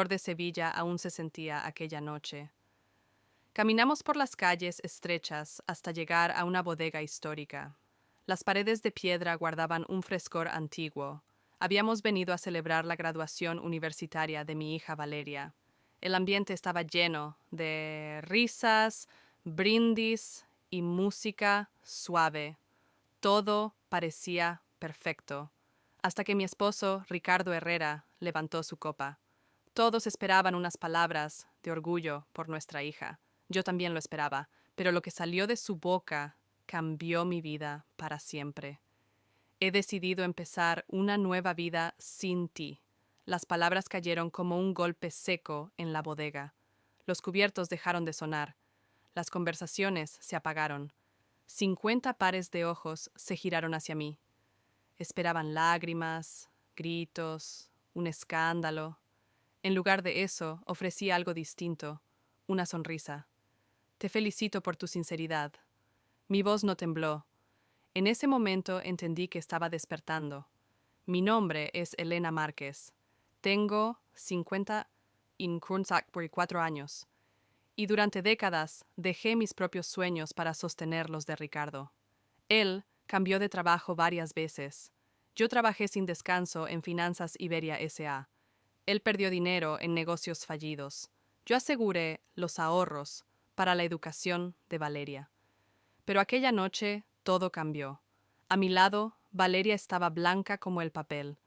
de Sevilla aún se sentía aquella noche. Caminamos por las calles estrechas hasta llegar a una bodega histórica. Las paredes de piedra guardaban un frescor antiguo. Habíamos venido a celebrar la graduación universitaria de mi hija Valeria. El ambiente estaba lleno de risas, brindis y música suave. Todo parecía perfecto, hasta que mi esposo, Ricardo Herrera, levantó su copa. Todos esperaban unas palabras de orgullo por nuestra hija. Yo también lo esperaba, pero lo que salió de su boca cambió mi vida para siempre. He decidido empezar una nueva vida sin ti. Las palabras cayeron como un golpe seco en la bodega. Los cubiertos dejaron de sonar. Las conversaciones se apagaron. 50 pares de ojos se giraron hacia mí. Esperaban lágrimas, gritos, un escándalo. En lugar de eso, ofrecí algo distinto, una sonrisa. Te felicito por tu sinceridad. Mi voz no tembló. En ese momento entendí que estaba despertando. Mi nombre es Elena Márquez. Tengo 50 por 4 años. Y durante décadas dejé mis propios sueños para sostener los de Ricardo. Él cambió de trabajo varias veces. Yo trabajé sin descanso en Finanzas Iberia S.A. Él perdió dinero en negocios fallidos. Yo aseguré los ahorros para la educación de Valeria. Pero aquella noche todo cambió. A mi lado, Valeria estaba blanca como el papel.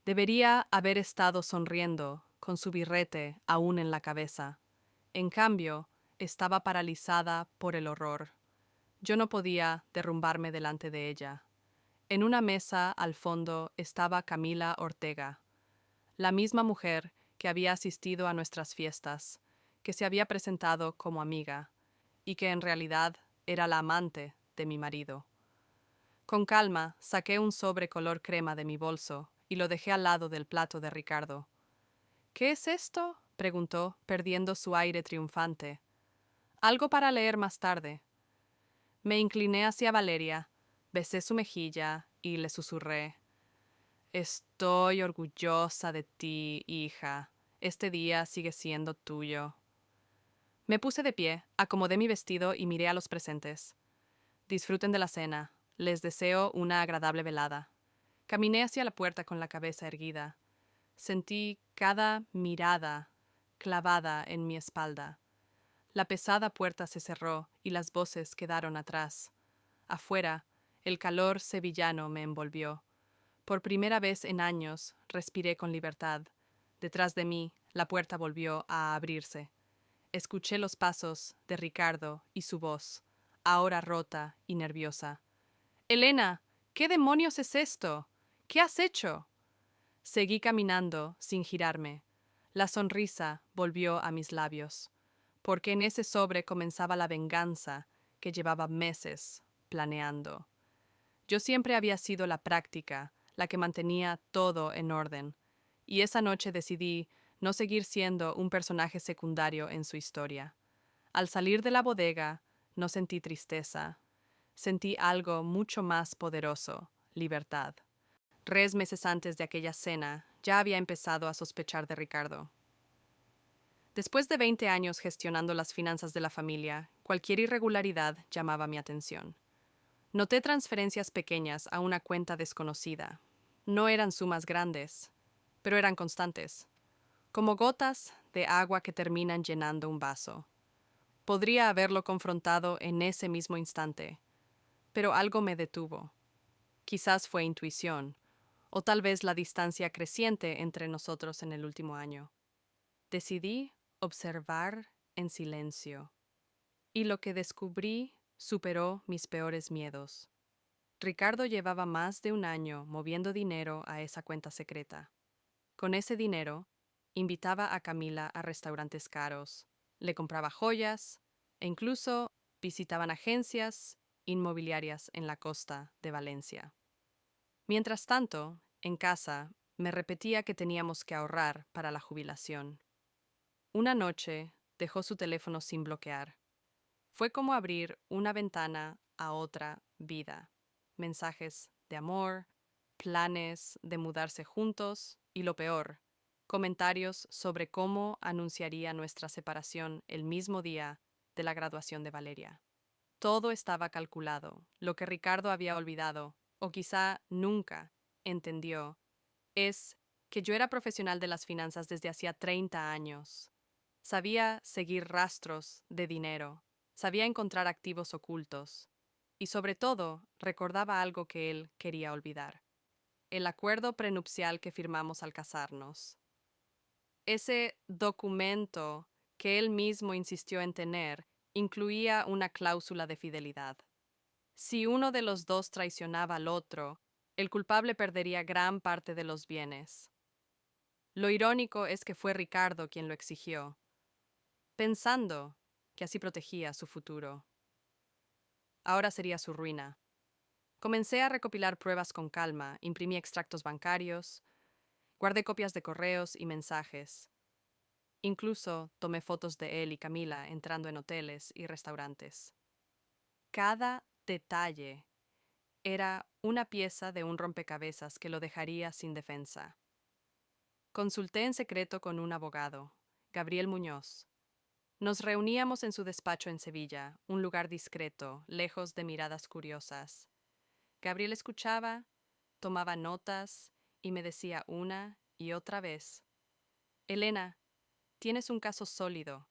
Debería haber estado sonriendo, con su birrete aún en la cabeza. En cambio, estaba paralizada por el horror. Yo no podía derrumbarme delante de ella. En una mesa al fondo estaba Camila Ortega, la misma mujer que había asistido a nuestras fiestas, que se había presentado como amiga, y que en realidad era la amante de mi marido. Con calma saqué un sobre color crema de mi bolso y lo dejé al lado del plato de Ricardo. ¿Qué es esto?, preguntó, perdiendo su aire triunfante. Algo para leer más tarde. Me incliné hacia Valeria, besé su mejilla y le susurré: Estoy orgullosa de ti, hija. Este día sigue siendo tuyo. Me puse de pie, acomodé mi vestido y miré a los presentes. Disfruten de la cena. Les deseo una agradable velada. Caminé hacia la puerta con la cabeza erguida. Sentí cada mirada clavada en mi espalda. La pesada puerta se cerró y las voces quedaron atrás. Afuera, el calor sevillano me envolvió. Por primera vez en años, respiré con libertad. Detrás de mí, la puerta volvió a abrirse. Escuché los pasos de Ricardo y su voz, ahora rota y nerviosa. «Elena, ¿qué demonios es esto? ¿Qué has hecho?» Seguí caminando sin girarme. La sonrisa volvió a mis labios, porque en ese sobre comenzaba la venganza que llevaba meses planeando. Yo siempre había sido la práctica, la que mantenía todo en orden, y esa noche decidí no seguir siendo un personaje secundario en su historia. Al salir de la bodega, no sentí tristeza, sentí algo mucho más poderoso: libertad. 3 meses antes de aquella cena, ya había empezado a sospechar de Ricardo. Después de 20 años gestionando las finanzas de la familia, cualquier irregularidad llamaba mi atención. Noté transferencias pequeñas a una cuenta desconocida. No eran sumas grandes, pero eran constantes, como gotas de agua que terminan llenando un vaso. Podría haberlo confrontado en ese mismo instante, pero algo me detuvo. Quizás fue intuición, o tal vez la distancia creciente entre nosotros en el último año. Decidí observar en silencio, y lo que descubrí superó mis peores miedos. Ricardo llevaba más de un año moviendo dinero a esa cuenta secreta. Con ese dinero, invitaba a Camila a restaurantes caros, le compraba joyas e incluso visitaban agencias inmobiliarias en la costa de Valencia. Mientras tanto, en casa, me repetía que teníamos que ahorrar para la jubilación. Una noche dejó su teléfono sin bloquear. Fue como abrir una ventana a otra vida. Mensajes de amor, planes de mudarse juntos y, lo peor, comentarios sobre cómo anunciaría nuestra separación el mismo día de la graduación de Valeria. Todo estaba calculado. Lo que Ricardo había olvidado, o quizá nunca entendió, es que yo era profesional de las finanzas desde hacía 30 años. Sabía seguir rastros de dinero, sabía encontrar activos ocultos, y sobre todo recordaba algo que él quería olvidar: el acuerdo prenupcial que firmamos al casarnos. Ese documento que él mismo insistió en tener incluía una cláusula de fidelidad. Si uno de los dos traicionaba al otro, el culpable perdería gran parte de los bienes. Lo irónico es que fue Ricardo quien lo exigió, pensando que así protegía su futuro. Ahora sería su ruina. Comencé a recopilar pruebas con calma, imprimí extractos bancarios, guardé copias de correos y mensajes. Incluso tomé fotos de él y Camila entrando en hoteles y restaurantes. Cada detalle era una pieza de un rompecabezas que lo dejaría sin defensa. Consulté en secreto con un abogado, Gabriel Muñoz. Nos reuníamos en su despacho en Sevilla, un lugar discreto, lejos de miradas curiosas. Gabriel escuchaba, tomaba notas y me decía una y otra vez: Elena, tienes un caso sólido.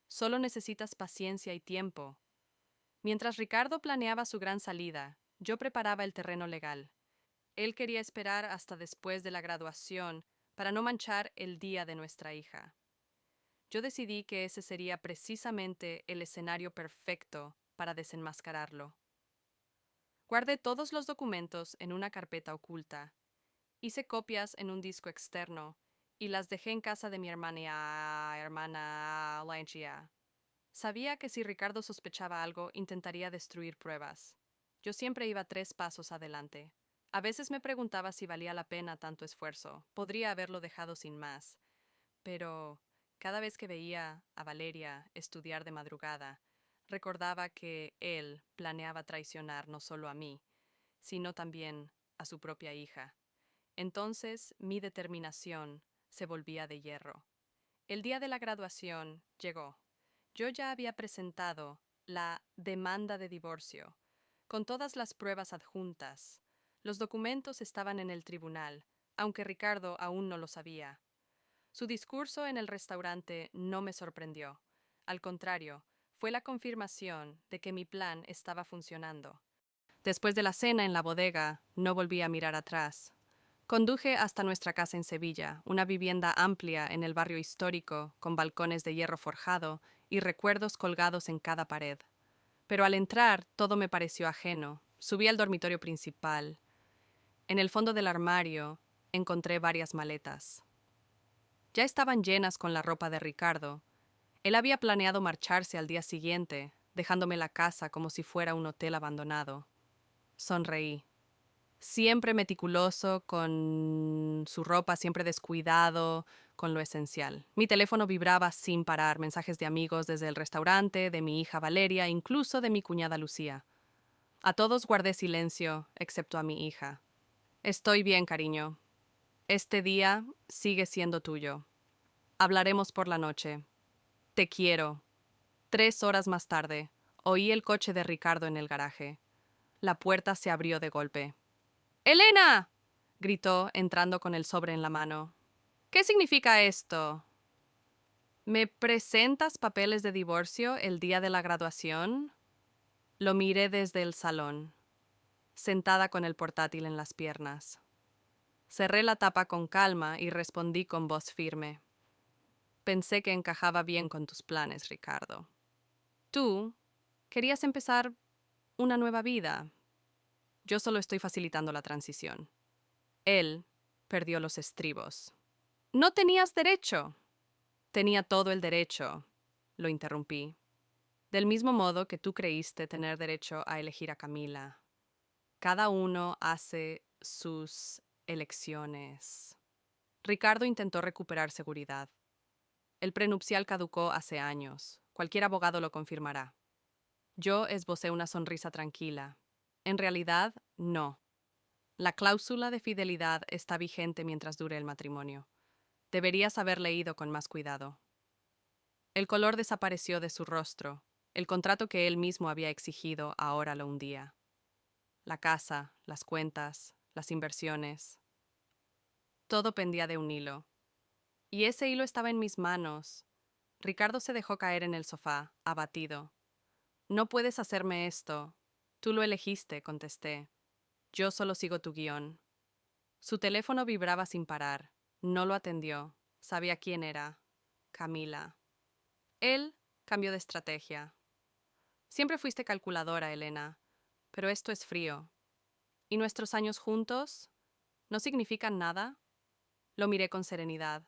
Solo necesitas paciencia y tiempo. Mientras Ricardo planeaba su gran salida, yo preparaba el terreno legal. Él quería esperar hasta después de la graduación para no manchar el día de nuestra hija. Yo decidí que ese sería precisamente el escenario perfecto para desenmascararlo. Guardé todos los documentos en una carpeta oculta. Hice copias en un disco externo y las dejé en casa de mi hermana Lancia. Sabía que si Ricardo sospechaba algo, intentaría destruir pruebas. Yo siempre iba 3 pasos adelante. A veces me preguntaba si valía la pena tanto esfuerzo. Podría haberlo dejado sin más. Pero cada vez que veía a Valeria estudiar de madrugada, recordaba que él planeaba traicionar no solo a mí, sino también a su propia hija. Entonces mi determinación se volvía de hierro. El día de la graduación llegó. Yo ya había presentado la demanda de divorcio, con todas las pruebas adjuntas. Los documentos estaban en el tribunal, aunque Ricardo aún no lo sabía. Su discurso en el restaurante no me sorprendió. Al contrario, fue la confirmación de que mi plan estaba funcionando. Después de la cena en la bodega, no volví a mirar atrás. Conduje hasta nuestra casa en Sevilla, una vivienda amplia en el barrio histórico, con balcones de hierro forjado y recuerdos colgados en cada pared. Pero al entrar, todo me pareció ajeno. Subí al dormitorio principal. En el fondo del armario encontré varias maletas. Ya estaban llenas con la ropa de Ricardo. Él había planeado marcharse al día siguiente, dejándome la casa como si fuera un hotel abandonado. Sonreí. Siempre meticuloso con su ropa, siempre descuidado con lo esencial. Mi teléfono vibraba sin parar, mensajes de amigos desde el restaurante, de mi hija Valeria, incluso de mi cuñada Lucía. A todos guardé silencio, excepto a mi hija. Estoy bien, cariño. Este día sigue siendo tuyo. Hablaremos por la noche. Te quiero. 3 horas más tarde, oí el coche de Ricardo en el garaje. La puerta se abrió de golpe. ¡Elena!, gritó, entrando con el sobre en la mano. ¿Qué significa esto? ¿Me presentas papeles de divorcio el día de la graduación? Lo miré desde el salón, sentada con el portátil en las piernas. Cerré la tapa con calma y respondí con voz firme. Pensé que encajaba bien con tus planes, Ricardo. Tú querías empezar una nueva vida. Yo solo estoy facilitando la transición. Él perdió los estribos. No tenías derecho. Tenía todo el derecho, lo interrumpí. Del mismo modo que tú creíste tener derecho a elegir a Camila. Cada uno hace sus elecciones. Ricardo intentó recuperar seguridad. El prenupcial caducó hace años. Cualquier abogado lo confirmará. Yo esbocé una sonrisa tranquila. En realidad, no. La cláusula de fidelidad está vigente mientras dure el matrimonio. Deberías haberle ido con más cuidado. El color desapareció de su rostro. El contrato que él mismo había exigido ahora lo hundía. La casa, las cuentas, las inversiones. Todo pendía de un hilo. Y ese hilo estaba en mis manos. Ricardo se dejó caer en el sofá, abatido. No puedes hacerme esto. Tú lo elegiste, contesté. Yo solo sigo tu guión. Su teléfono vibraba sin parar. No lo atendió. Sabía quién era. Camila. Él cambió de estrategia. Siempre fuiste calculadora, Elena, pero esto es frío. ¿Y nuestros años juntos? ¿No significan nada? Lo miré con serenidad.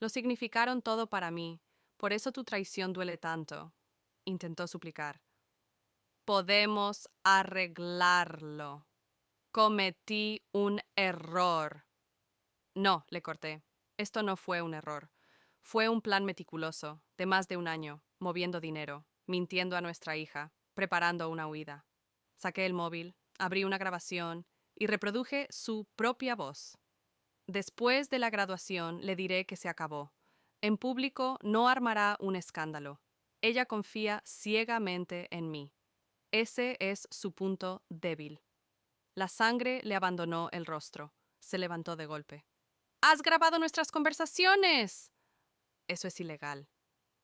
Lo significaron todo para mí, por eso tu traición duele tanto. Intentó suplicar. Podemos arreglarlo. Cometí un error. No, le corté. Esto no fue un error. Fue un plan meticuloso, de más de un año, moviendo dinero, mintiendo a nuestra hija, preparando una huida. Saqué el móvil, abrí una grabación y reproduje su propia voz. Después de la graduación le diré que se acabó. En público no armará un escándalo. Ella confía ciegamente en mí. Ese es su punto débil. La sangre le abandonó el rostro. Se levantó de golpe. ¡Has grabado nuestras conversaciones! Eso es ilegal.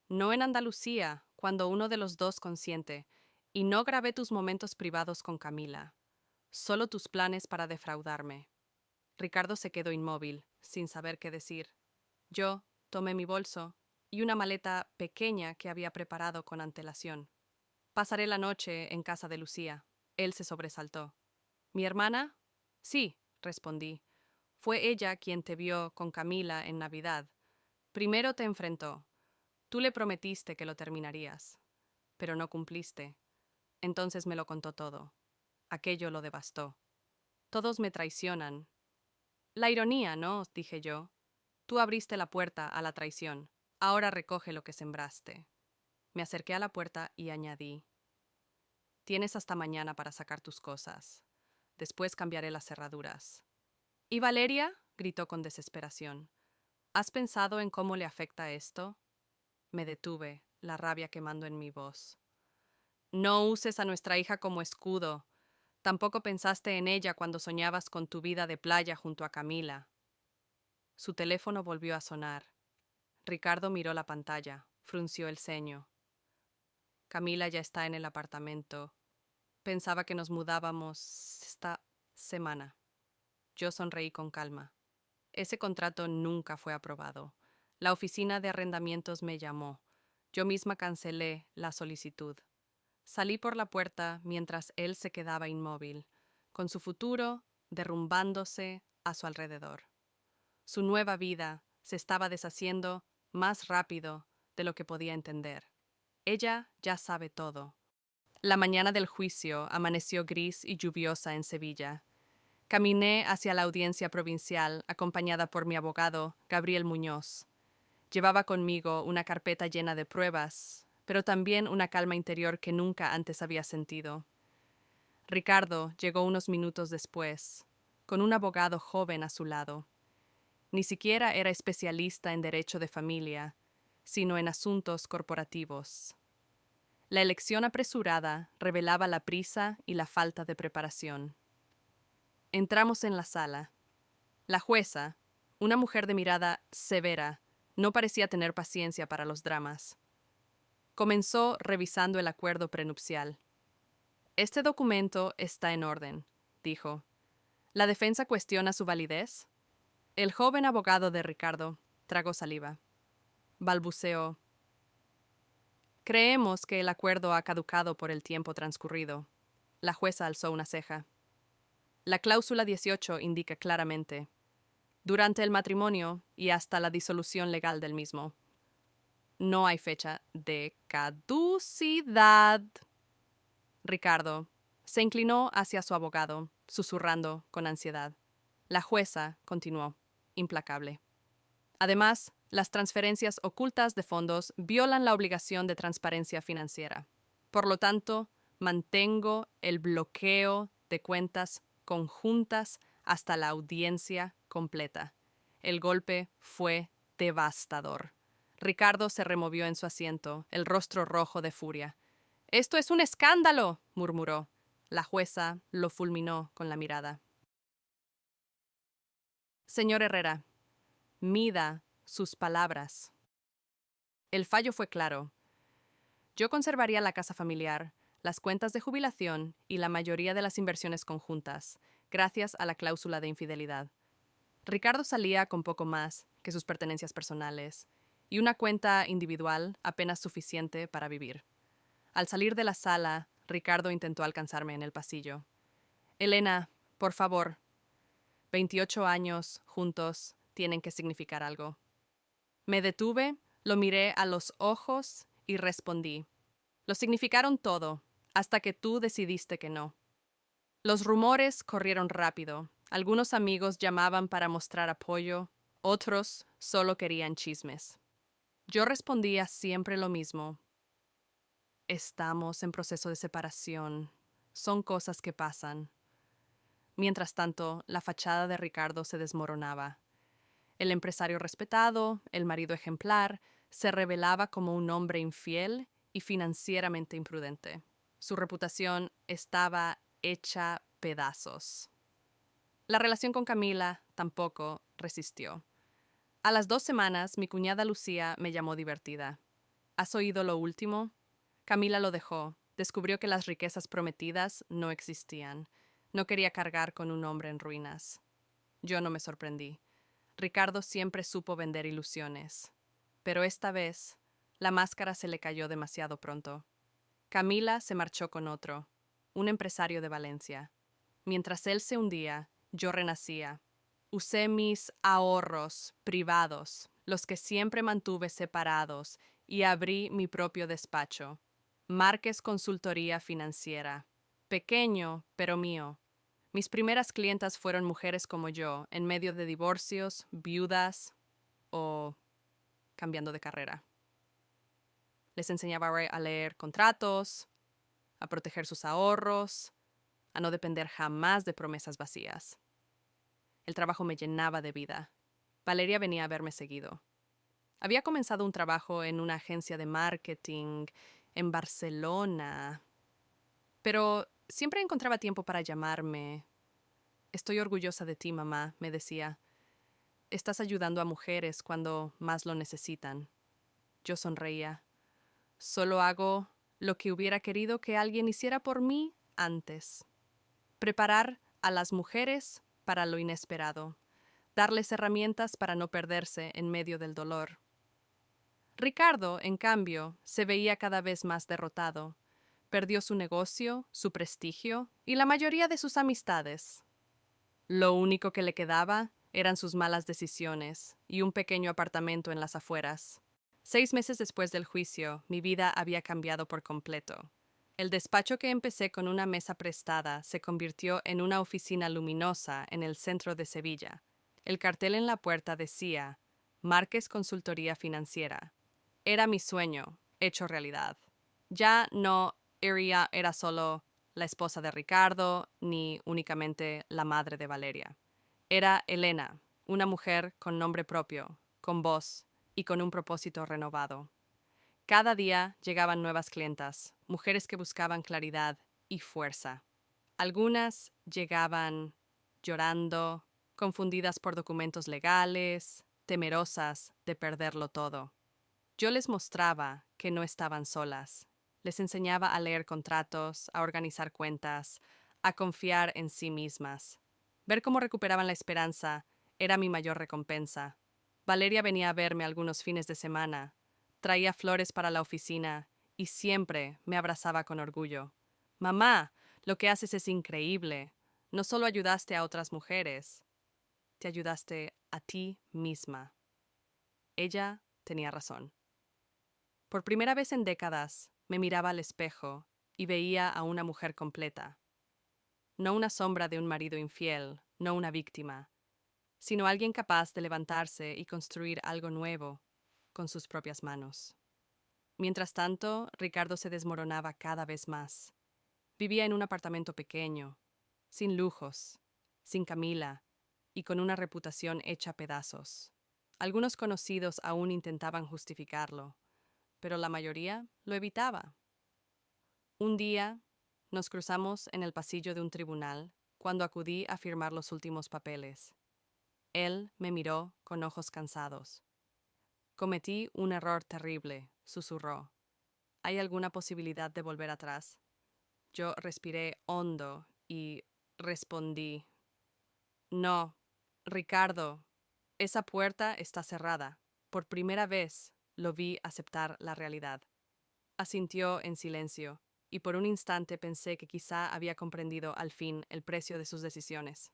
No en Andalucía, cuando uno de los dos consiente. Y no grabé tus momentos privados con Camila. Solo tus planes para defraudarme. Ricardo se quedó inmóvil, sin saber qué decir. Yo tomé mi bolso y una maleta pequeña que había preparado con antelación. Pasaré la noche en casa de Lucía. Él se sobresaltó. ¿Mi hermana? Sí, respondí. Fue ella quien te vio con Camila en Navidad. Primero te enfrentó. Tú le prometiste que lo terminarías, pero no cumpliste. Entonces me lo contó todo. Aquello lo devastó. Todos me traicionan. La ironía, ¿no? Dije yo. Tú abriste la puerta a la traición. Ahora recoge lo que sembraste. Me acerqué a la puerta y añadí. Tienes hasta mañana para sacar tus cosas. Después cambiaré las cerraduras. ¿Y Valeria? Gritó con desesperación. ¿Has pensado en cómo le afecta esto? Me detuve, la rabia quemando en mi voz. No uses a nuestra hija como escudo. Tampoco pensaste en ella cuando soñabas con tu vida de playa junto a Camila. Su teléfono volvió a sonar. Ricardo miró la pantalla, frunció el ceño. Camila ya está en el apartamento. Pensaba que nos mudábamos esta semana. Yo sonreí con calma. Ese contrato nunca fue aprobado. La oficina de arrendamientos me llamó. Yo misma cancelé la solicitud. Salí por la puerta mientras él se quedaba inmóvil, con su futuro derrumbándose a su alrededor. Su nueva vida se estaba deshaciendo más rápido de lo que podía entender. Ella ya sabe todo. La mañana del juicio amaneció gris y lluviosa en Sevilla. Caminé hacia la audiencia provincial acompañada por mi abogado, Gabriel Muñoz. Llevaba conmigo una carpeta llena de pruebas, pero también una calma interior que nunca antes había sentido. Ricardo llegó unos minutos después, con un abogado joven a su lado. Ni siquiera era especialista en derecho de familia, sino en asuntos corporativos. La elección apresurada revelaba la prisa y la falta de preparación. Entramos en la sala. La jueza, una mujer de mirada severa, no parecía tener paciencia para los dramas. Comenzó revisando el acuerdo prenupcial. Este documento está en orden, dijo. ¿La defensa cuestiona su validez? El joven abogado de Ricardo tragó saliva. Balbuceó. Creemos que el acuerdo ha caducado por el tiempo transcurrido. La jueza alzó una ceja. La cláusula 18 indica claramente, durante el matrimonio y hasta la disolución legal del mismo. No hay fecha de caducidad. Ricardo se inclinó hacia su abogado, susurrando con ansiedad. La jueza continuó, implacable. Además, las transferencias ocultas de fondos violan la obligación de transparencia financiera. Por lo tanto, mantengo el bloqueo de cuentas conjuntas hasta la audiencia completa. El golpe fue devastador. Ricardo se removió en su asiento, el rostro rojo de furia. «¡Esto es un escándalo!», murmuró. La jueza lo fulminó con la mirada. «Señor Herrera, mida sus palabras». El fallo fue claro. Yo conservaría la casa familiar, las cuentas de jubilación y la mayoría de las inversiones conjuntas, gracias a la cláusula de infidelidad. Ricardo salía con poco más que sus pertenencias personales y una cuenta individual apenas suficiente para vivir. Al salir de la sala, Ricardo intentó alcanzarme en el pasillo. «Elena, por favor. 28 años juntos tienen que significar algo». Me detuve, lo miré a los ojos y respondí. «Lo significaron todo, hasta que tú decidiste que no». Los rumores corrieron rápido. Algunos amigos llamaban para mostrar apoyo, otros solo querían chismes. Yo respondía siempre lo mismo. «Estamos en proceso de separación. Son cosas que pasan». Mientras tanto, la fachada de Ricardo se desmoronaba. El empresario respetado, el marido ejemplar, se revelaba como un hombre infiel y financieramente imprudente. Su reputación estaba hecha pedazos. La relación con Camila tampoco resistió. A las 2 semanas, mi cuñada Lucía me llamó divertida. «¿Has oído lo último?». Camila lo dejó. Descubrió que las riquezas prometidas no existían. No quería cargar con un hombre en ruinas. Yo no me sorprendí. Ricardo siempre supo vender ilusiones. Pero esta vez, la máscara se le cayó demasiado pronto. Camila se marchó con otro, un empresario de Valencia. Mientras él se hundía, yo renacía. Usé mis ahorros privados, los que siempre mantuve separados, y abrí mi propio despacho. Márquez Consultoría Financiera. Pequeño, pero mío. Mis primeras clientas fueron mujeres como yo, en medio de divorcios, viudas o cambiando de carrera. Les enseñaba a leer contratos, a proteger sus ahorros, a no depender jamás de promesas vacías. El trabajo me llenaba de vida. Valeria venía a verme seguido. Había comenzado un trabajo en una agencia de marketing en Barcelona, pero siempre encontraba tiempo para llamarme. «Estoy orgullosa de ti, mamá», me decía. «Estás ayudando a mujeres cuando más lo necesitan». Yo sonreía. «Solo hago lo que hubiera querido que alguien hiciera por mí antes. Preparar a las mujeres para lo inesperado. Darles herramientas para no perderse en medio del dolor». Ricardo, en cambio, se veía cada vez más derrotado. Perdió su negocio, su prestigio y la mayoría de sus amistades. Lo único que le quedaba eran sus malas decisiones y un pequeño apartamento en las afueras. 6 meses después del juicio, mi vida había cambiado por completo. El despacho que empecé con una mesa prestada se convirtió en una oficina luminosa en el centro de Sevilla. El cartel en la puerta decía «Márquez Consultoría Financiera». Era mi sueño, hecho realidad. Ya no era solo la esposa de Ricardo, ni únicamente la madre de Valeria. Era Elena, una mujer con nombre propio, con voz y con un propósito renovado. Cada día llegaban nuevas clientas, mujeres que buscaban claridad y fuerza. Algunas llegaban llorando, confundidas por documentos legales, temerosas de perderlo todo. Yo les mostraba que no estaban solas. Les enseñaba a leer contratos, a organizar cuentas, a confiar en sí mismas. Ver cómo recuperaban la esperanza era mi mayor recompensa. Valeria venía a verme algunos fines de semana, traía flores para la oficina y siempre me abrazaba con orgullo. «Mamá, lo que haces es increíble. No solo ayudaste a otras mujeres, te ayudaste a ti misma». Ella tenía razón. Por primera vez en décadas, me miraba al espejo y veía a una mujer completa. No una sombra de un marido infiel, no una víctima, sino alguien capaz de levantarse y construir algo nuevo con sus propias manos. Mientras tanto, Ricardo se desmoronaba cada vez más. Vivía en un apartamento pequeño, sin lujos, sin Camila y con una reputación hecha pedazos. Algunos conocidos aún intentaban justificarlo, pero la mayoría lo evitaba. Un día nos cruzamos en el pasillo de un tribunal cuando acudí a firmar los últimos papeles. Él me miró con ojos cansados. Cometí un error terrible, susurró. ¿Hay alguna posibilidad de volver atrás? Yo respiré hondo y respondí: No, Ricardo, esa puerta está cerrada. Por primera vez lo vi aceptar la realidad. Asintió en silencio, y por un instante pensé que quizá había comprendido al fin el precio de sus decisiones.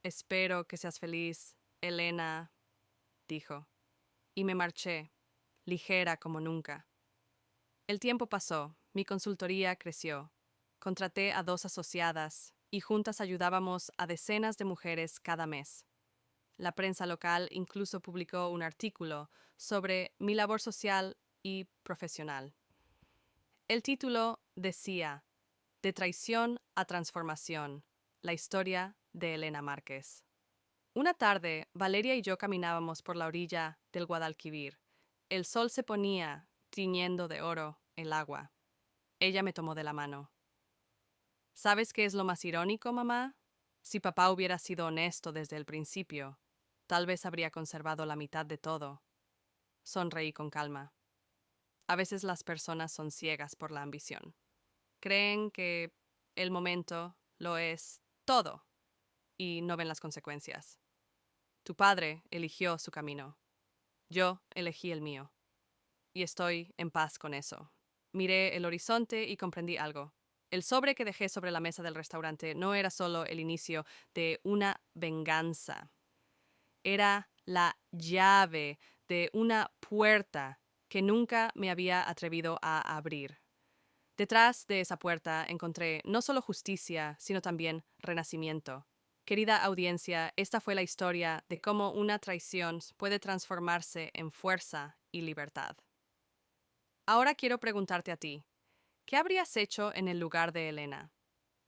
Espero que seas feliz, Elena, dijo, y me marché, ligera como nunca. El tiempo pasó, mi consultoría creció. Contraté a 2 asociadas y juntas ayudábamos a decenas de mujeres cada mes. La prensa local incluso publicó un artículo sobre mi labor social y profesional. El título decía: De traición a transformación, la historia de Elena Márquez. Una tarde, Valeria y yo caminábamos por la orilla del Guadalquivir. El sol se ponía, tiñendo de oro el agua. Ella me tomó de la mano. ¿Sabes qué es lo más irónico, mamá? Si papá hubiera sido honesto desde el principio, tal vez habría conservado la mitad de todo. Sonreí con calma. A veces las personas son ciegas por la ambición. Creen que el momento lo es todo y no ven las consecuencias. Tu padre eligió su camino. Yo elegí el mío. Y estoy en paz con eso. Miré el horizonte y comprendí algo. El sobre que dejé sobre la mesa del restaurante no era solo el inicio de una venganza. Era la llave de una puerta que nunca me había atrevido a abrir. Detrás de esa puerta encontré no solo justicia, sino también renacimiento. Querida audiencia, esta fue la historia de cómo una traición puede transformarse en fuerza y libertad. Ahora quiero preguntarte a ti, ¿qué habrías hecho en el lugar de Elena?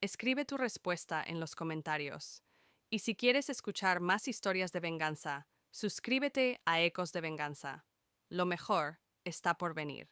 Escribe tu respuesta en los comentarios. Y si quieres escuchar más historias de venganza, suscríbete a Ecos de Venganza. Lo mejor está por venir.